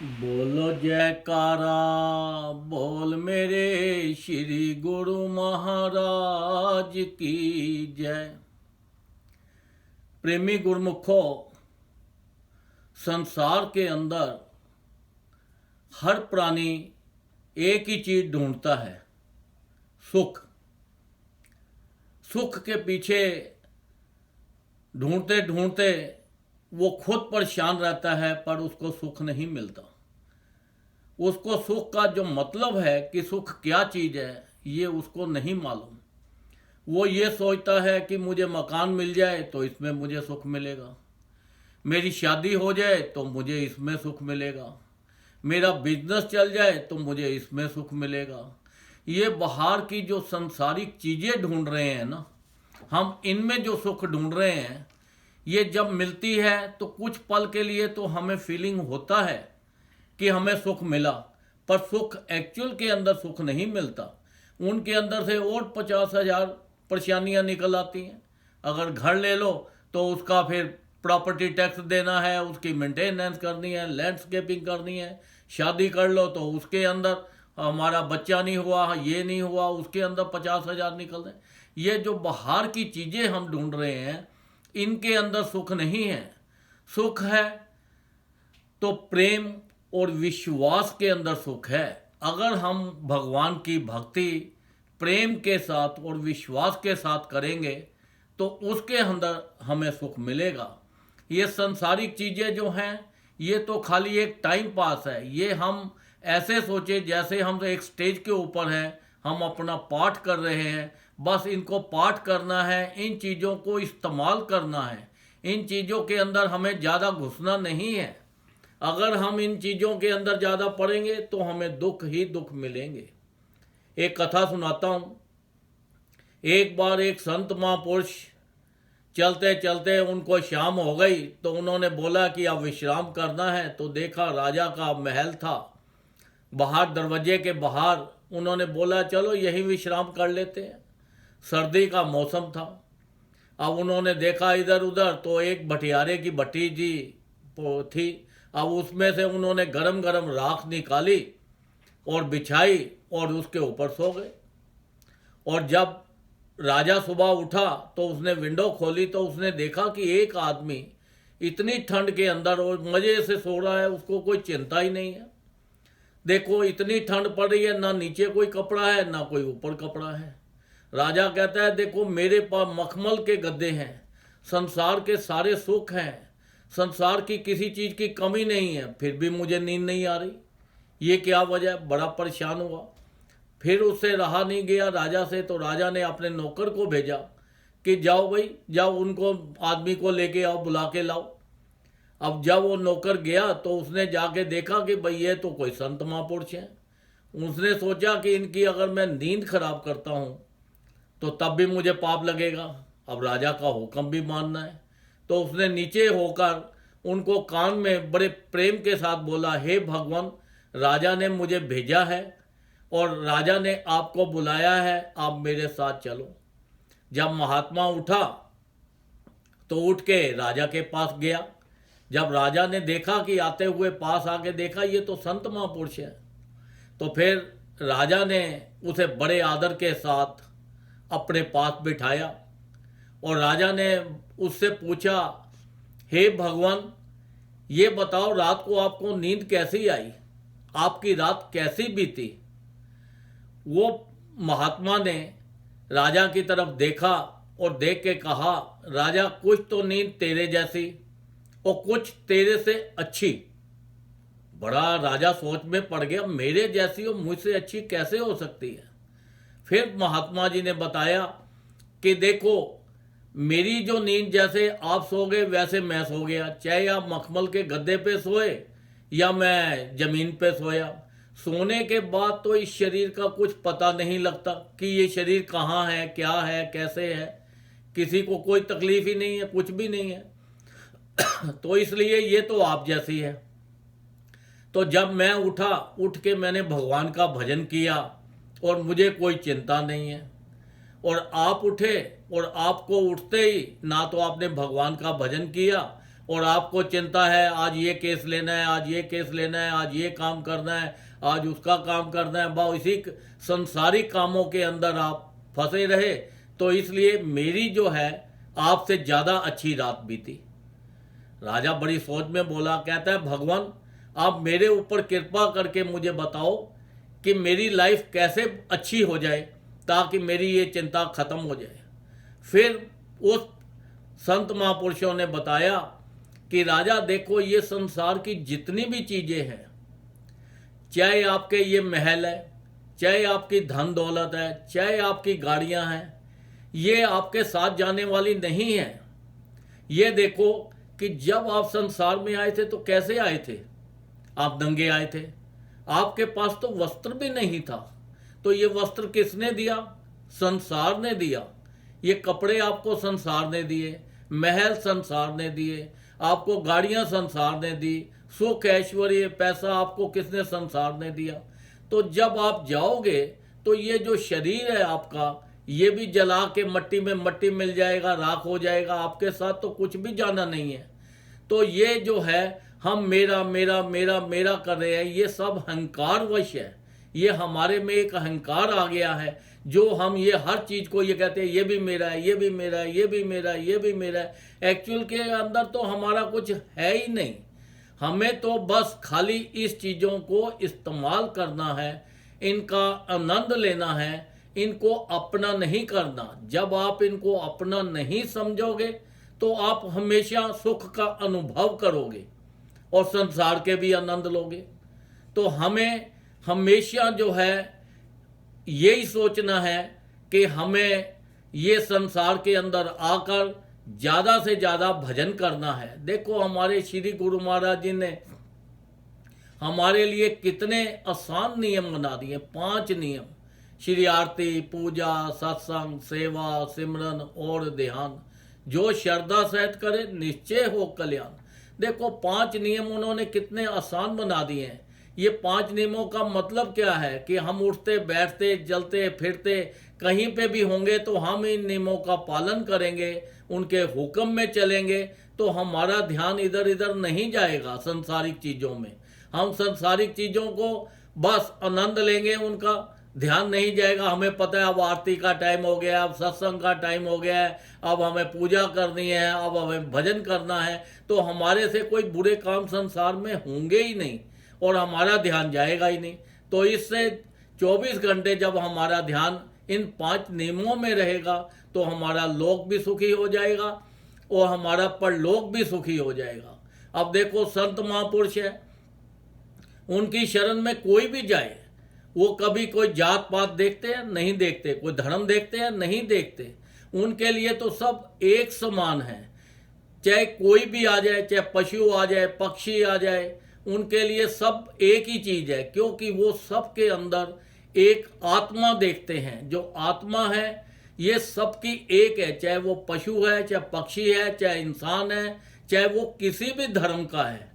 बोलो जयकारा बोल मेरे श्री गुरु महाराज की जय। प्रेमी गुरमुखो, संसार के अंदर हर प्राणी एक ही चीज ढूंढता है, सुख। सुख के पीछे ढूंढते ढूंढते वो खुद परेशान रहता है, पर उसको सुख नहीं मिलता। उसको सुख का जो मतलब है कि सुख क्या चीज़ है, ये उसको नहीं मालूम। वो ये सोचता है कि मुझे मकान मिल जाए तो इसमें मुझे सुख मिलेगा, मेरी शादी हो जाए तो मुझे इसमें सुख मिलेगा, मेरा बिजनेस चल जाए तो मुझे इसमें सुख मिलेगा। ये बाहर की जो संसारिक चीज़ें ढूंढ रहे हैं ना, हम इनमें जो सुख ढूंढ रहे हैं, ये जब मिलती है तो कुछ पल के लिए तो हमें फीलिंग होता है कि हमें सुख मिला, पर सुख एक्चुअल के अंदर सुख नहीं मिलता। उनके अंदर से और 50,000 परेशानियां निकल आती हैं। अगर घर ले लो तो उसका फिर प्रॉपर्टी टैक्स देना है, उसकी मेंटेनेंस करनी है, लैंडस्केपिंग करनी है। शादी कर लो तो उसके अंदर हमारा बच्चा नहीं हुआ, ये नहीं हुआ, उसके अंदर 50,000 निकल रहे। ये जो बाहर की चीज़ें हम ढूंढ रहे हैं, इनके अंदर सुख नहीं है। सुख है तो प्रेम और विश्वास के अंदर सुख है। अगर हम भगवान की भक्ति प्रेम के साथ और विश्वास के साथ करेंगे तो उसके अंदर हमें सुख मिलेगा। ये संसारिक चीज़ें जो हैं, ये तो खाली एक टाइम पास है। ये हम ऐसे सोचे जैसे हम एक स्टेज के ऊपर हैं, हम अपना पाठ कर रहे हैं, बस इनको पाठ करना है, इन चीज़ों को इस्तेमाल करना है। इन चीज़ों के अंदर हमें ज़्यादा घुसना नहीं है। अगर हम इन चीज़ों के अंदर ज़्यादा पड़ेंगे तो हमें दुख ही दुख मिलेंगे। एक कथा सुनाता हूँ। एक बार एक संत महापुरुष चलते चलते उनको शाम हो गई, तो उन्होंने बोला कि अब विश्राम करना है। तो देखा राजा का महल था, बाहर दरवाजे के बाहर। उन्होंने बोला चलो यहीं विश्राम कर लेते हैं। सर्दी का मौसम था। अब उन्होंने देखा इधर उधर, तो एक भटियारे की भट्टी जी थी। अब उसमें से उन्होंने गरम गरम राख निकाली और बिछाई और उसके ऊपर सो गए। और जब राजा सुबह उठा तो उसने विंडो खोली, तो उसने देखा कि एक आदमी इतनी ठंड के अंदर और मज़े से सो रहा है, उसको कोई चिंता ही नहीं है। देखो इतनी ठंड पड़ रही है, ना नीचे कोई कपड़ा है ना कोई ऊपर कपड़ा है। राजा कहता है देखो मेरे पास मखमल के गद्दे हैं, संसार के सारे सुख हैं, संसार की किसी चीज़ की कमी नहीं है, फिर भी मुझे नींद नहीं आ रही। ये क्या वजह? बड़ा परेशान हुआ। फिर उससे रहा नहीं गया राजा से, तो राजा ने अपने नौकर को भेजा कि जाओ भाई जाओ, उनको आदमी को लेके आओ, बुला के लाओ। अब जब वो नौकर गया तो उसने जाके देखा कि भाई ये तो कोई संत महापुरुष हैं। उसने सोचा कि इनकी अगर मैं नींद खराब करता हूँ तो तब भी मुझे पाप लगेगा, अब राजा का हुक्म भी मानना है। तो उसने नीचे होकर उनको कान में बड़े प्रेम के साथ बोला, हे भगवान, राजा ने मुझे भेजा है और राजा ने आपको बुलाया है, आप मेरे साथ चलो। जब महात्मा उठा तो उठ के राजा के पास गया। जब राजा ने देखा कि आते हुए पास आके देखा ये तो संत महापुरुष है, तो फिर राजा ने उसे बड़े आदर के साथ अपने पास बिठाया और राजा ने उससे पूछा, हे भगवान, ये बताओ रात को आपको नींद कैसी आई, आपकी रात कैसी बीती? वो महात्मा ने राजा की तरफ देखा और देख के कहा, राजा कुछ तो नींद तेरे जैसी और कुछ तेरे से अच्छी। बड़ा राजा सोच में पड़ गया, मेरे जैसी और मुझसे अच्छी कैसे हो सकती है? फिर महात्मा जी ने बताया कि देखो मेरी जो नींद जैसे आप सो गए वैसे मैं सो गया, चाहे आप मखमल के गद्दे पे सोए या मैं जमीन पे सोया। सोने के बाद तो इस शरीर का कुछ पता नहीं लगता कि ये शरीर कहाँ है, क्या है, कैसे है। किसी को कोई तकलीफ ही नहीं है, कुछ भी नहीं है। तो इसलिए ये तो आप जैसी है। तो जब मैं उठा, उठ के मैंने भगवान का भजन किया और मुझे कोई चिंता नहीं है। और आप उठे और आपको उठते ही ना तो आपने भगवान का भजन किया, और आपको चिंता है आज ये केस लेना है, आज ये केस लेना है, आज ये काम करना है, आज उसका काम करना है, बा इसी संसारिक कामों के अंदर आप फंसे रहे, तो इसलिए मेरी जो है आपसे ज़्यादा अच्छी रात बीती। राजा बड़ी सोच में बोला, कहता है भगवान आप मेरे ऊपर कृपा करके मुझे बताओ कि मेरी लाइफ कैसे अच्छी हो जाए ताकि मेरी ये चिंता खत्म हो जाए। फिर उस संत महापुरुषों ने बताया कि राजा देखो, ये संसार की जितनी भी चीज़ें हैं, चाहे आपके ये महल है, चाहे आपकी धन दौलत है, चाहे आपकी गाड़ियां हैं, ये आपके साथ जाने वाली नहीं है। ये देखो कि जब आप संसार में आए थे तो कैसे आए थे? आप नंगे आए थे, आपके पास तो वस्त्र भी नहीं था। तो ये वस्त्र किसने दिया? संसार ने दिया। ये कपड़े आपको संसार ने दिए, महल संसार ने दिए, आपको गाड़ियां संसार ने दी, सुख ऐश्वर्य पैसा आपको किसने? संसार ने दिया। तो जब आप जाओगे तो ये जो शरीर है आपका, ये भी जला के मट्टी में मट्टी मिल जाएगा, राख हो जाएगा, आपके साथ तो कुछ भी जाना नहीं है। तो ये जो है हम मेरा मेरा मेरा मेरा कर रहे हैं, ये सब अहंकार वश है। ये हमारे में एक अहंकार आ गया है जो हम ये हर चीज को ये कहते हैं ये भी मेरा है, ये भी मेरा है, ये भी मेरा है, ये भी मेरा है। एक्चुअल के अंदर तो हमारा कुछ है ही नहीं। हमें तो बस खाली इस चीजों को इस्तेमाल करना है, इनका आनंद लेना है, इनको अपना नहीं करना। जब आप इनको अपना नहीं समझोगे तो आप हमेशा सुख का अनुभव करोगे और संसार के भी आनंद लोगे। तो हमें हमेशा जो है यही सोचना है कि हमें ये संसार के अंदर आकर ज़्यादा से ज़्यादा भजन करना है। देखो हमारे श्री गुरु महाराज जी ने हमारे लिए कितने आसान नियम बना दिए। 5 नियम, श्री आरती, पूजा, सत्संग, सेवा, सिमरन और ध्यान, जो श्रद्धा सहित करे निश्चय हो कल्याण। देखो 5 नियम उन्होंने कितने आसान बना दिए हैं। ये 5 नियमों का मतलब क्या है कि हम उठते बैठते चलते फिरते कहीं पे भी होंगे तो हम इन नियमों का पालन करेंगे, उनके हुक्म में चलेंगे, तो हमारा ध्यान इधर इधर नहीं जाएगा संसारिक चीज़ों में। हम संसारिक चीज़ों को बस आनंद लेंगे, उनका ध्यान नहीं जाएगा। हमें पता है अब आरती का टाइम हो गया, अब सत्संग का टाइम हो गया है, अब हमें पूजा करनी है, अब हमें भजन करना है, तो हमारे से कोई बुरे काम संसार में होंगे ही नहीं और हमारा ध्यान जाएगा ही नहीं। तो इससे 24 घंटे जब हमारा ध्यान इन 5 नियमों में रहेगा तो हमारा लोक भी सुखी हो जाएगा और हमारा परलोक भी सुखी हो जाएगा। अब देखो संत महापुरुष है, उनकी शरण में कोई भी जाए, वो कभी कोई जात पात देखते हैं? नहीं देखते। कोई धर्म देखते हैं? नहीं देखते। उनके लिए तो सब एक समान है। चाहे कोई भी आ जाए, चाहे पशु आ जाए, पक्षी आ जाए, उनके लिए सब एक ही चीज है, क्योंकि वो सबके अंदर एक आत्मा देखते हैं। जो आत्मा है ये सबकी एक है, चाहे वो पशु है, चाहे पक्षी है, चाहे इंसान है, चाहे वो किसी भी धर्म का है।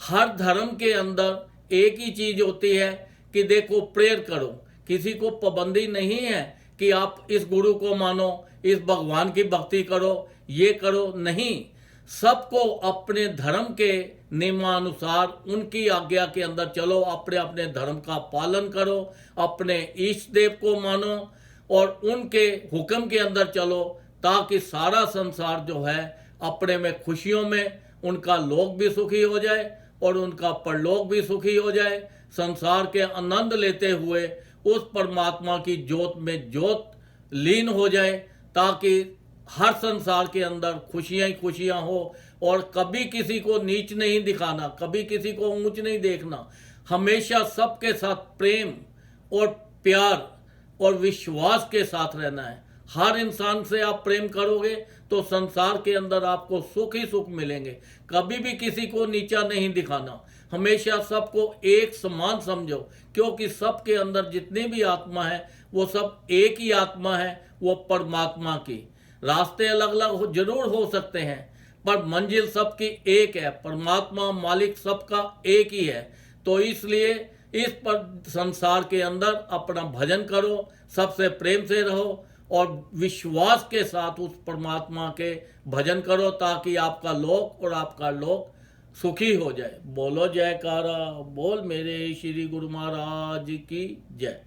हर धर्म के अंदर एक ही चीज होती है कि देखो प्रेयर करो। किसी को पाबंदी नहीं है कि आप इस गुरु को मानो, इस भगवान की भक्ति करो, ये करो, नहीं। सबको अपने धर्म के नियमानुसार उनकी आज्ञा के अंदर चलो, अपने अपने धर्म का पालन करो, अपने इष्ट देव को मानो और उनके हुक्म के अंदर चलो, ताकि सारा संसार जो है अपने में खुशियों में, उनका लोक भी सुखी हो जाए और उनका परलोक भी सुखी हो जाए। संसार के आनंद लेते हुए उस परमात्मा की ज्योत में ज्योत लीन हो जाए, ताकि हर संसार के अंदर खुशियां ही खुशियां हो और कभी किसी को नीच नहीं दिखाना, कभी किसी को ऊंच नहीं देखना। हमेशा सबके साथ प्रेम और प्यार और विश्वास के साथ रहना है। हर इंसान से आप प्रेम करोगे तो संसार के अंदर आपको सुख ही सुख मिलेंगे। कभी भी किसी को नीचा नहीं दिखाना, हमेशा सबको एक समान समझो, क्योंकि सबके अंदर जितनी भी आत्मा है वो सब एक ही आत्मा है, वो परमात्मा की। रास्ते अलग अलग जरूर हो सकते हैं पर मंजिल सबकी एक है, परमात्मा मालिक सबका एक ही है। तो इसलिए इस पर संसार के अंदर अपना भजन करो, सबसे प्रेम से रहो और विश्वास के साथ उस परमात्मा के भजन करो, ताकि आपका लोक और आपका लोक सुखी हो जाए। बोलो जयकारा, बोल मेरे श्री गुरु महाराज की जय।